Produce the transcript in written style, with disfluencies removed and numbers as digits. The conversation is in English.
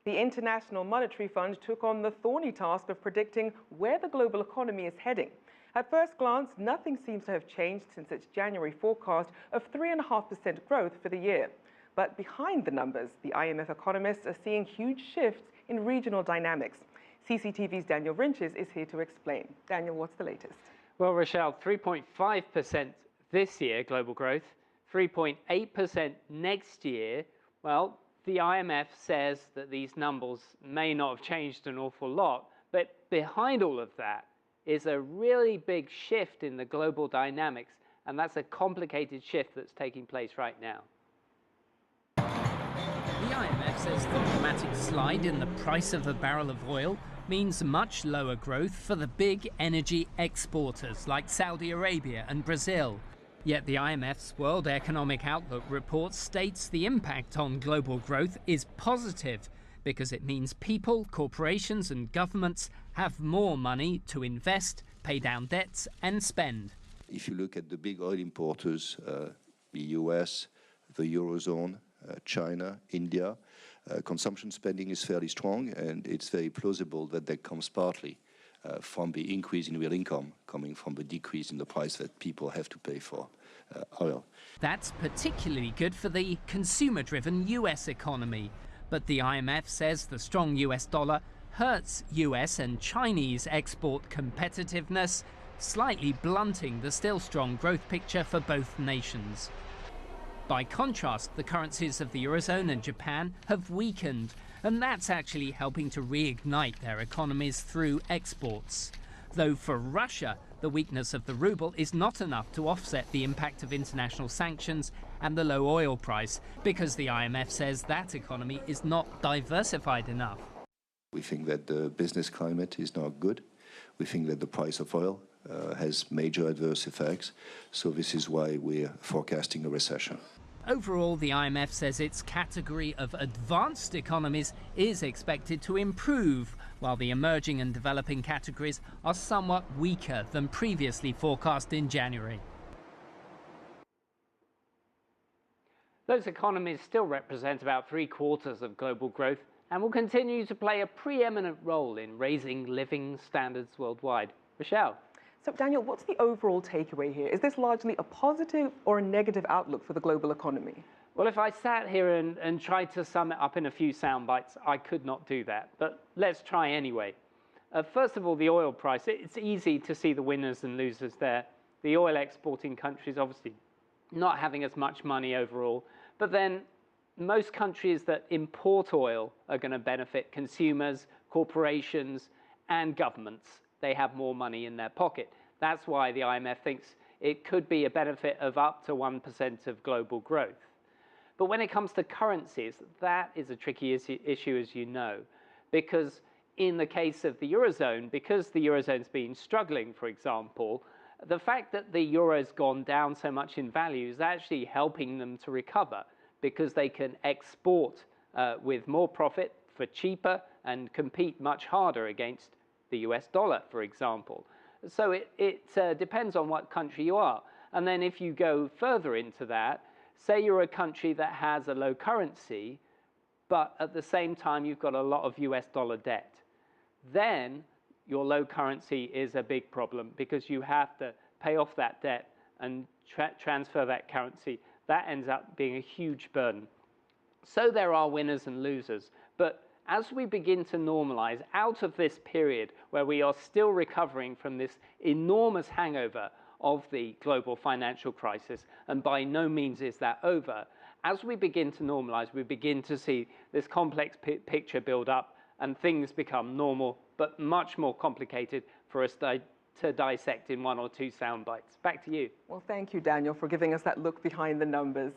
The International Monetary Fund took on the thorny task of predicting where the global economy is heading. At first glance, nothing seems to have changed since its January forecast of 3.5% growth for the year. But behind the numbers, the IMF economists are seeing huge shifts in regional dynamics. CCTV's Daniel Rinches is here to explain. Daniel, what's the latest? Well, Rochelle, 3.5% this year, global growth, 3.8% next year. Well, the IMF says that these numbers may not have changed an awful lot, but behind all of that is a really big shift in the global dynamics, and that's a complicated shift that's taking place right now. The IMF says the dramatic slide in the price of a barrel of oil means much lower growth for the big energy exporters like Saudi Arabia and Brazil. Yet the IMF's World Economic Outlook report states the impact on global growth is positive because it means people, corporations and governments have more money to invest, pay down debts and spend. If you look at the big oil importers, the US, the Eurozone, China, India, consumption spending is fairly strong, and it's very plausible that that comes partly from the increase in real income coming from the decrease in the price that people have to pay for oil. That's particularly good for the consumer-driven US economy. But the IMF says the strong US dollar hurts US and Chinese export competitiveness, slightly blunting the still strong growth picture for both nations. By contrast, the currencies of the Eurozone and Japan have weakened, and that's actually helping to reignite their economies through exports. Though for Russia, the weakness of the ruble is not enough to offset the impact of international sanctions and the low oil price, because the IMF says that economy is not diversified enough. We think that the business climate is not good. We think that the price of oil has major adverse effects, so this is why we're forecasting a recession. Overall, the IMF says its category of advanced economies is expected to improve, while the emerging and developing categories are somewhat weaker than previously forecast in January. Those economies still represent about 3/4 of global growth and will continue to play a preeminent role in raising living standards worldwide. Rochelle? So, Daniel, what's the overall takeaway here? Is this largely a positive or a negative outlook for the global economy? Well, if I sat here and tried to sum it up in a few sound bites, I could not do that. But let's try anyway. First of all, the oil price. It's easy to see the winners and losers there. The oil exporting countries obviously not having as much money overall. But then most countries that import oil are going to benefit consumers, corporations, and governments. They have more money in their pocket. That's why the IMF thinks it could be a benefit of up to 1% of global growth. But when it comes to currencies, that is a tricky issue, as you know, because in the case of the Eurozone, because the Eurozone's been struggling, for example, the fact that the Euro's gone down so much in value is actually helping them to recover because they can export with more profit for cheaper and compete much harder against the US dollar, for example. So it depends on what country you are. And then if you go further into that, say you're a country that has a low currency, but at the same time you've got a lot of US dollar debt, then your low currency is a big problem because you have to pay off that debt and transfer that currency. That ends up being a huge burden. So there are winners and losers, but as we begin to normalize out of this period where we are still recovering from this enormous hangover of the global financial crisis, and by no means is that over, as we begin to normalize, we begin to see this complex picture build up and things become normal, but much more complicated for us to dissect in one or two sound bites. Back to you. Well, thank you, Daniel, for giving us that look behind the numbers.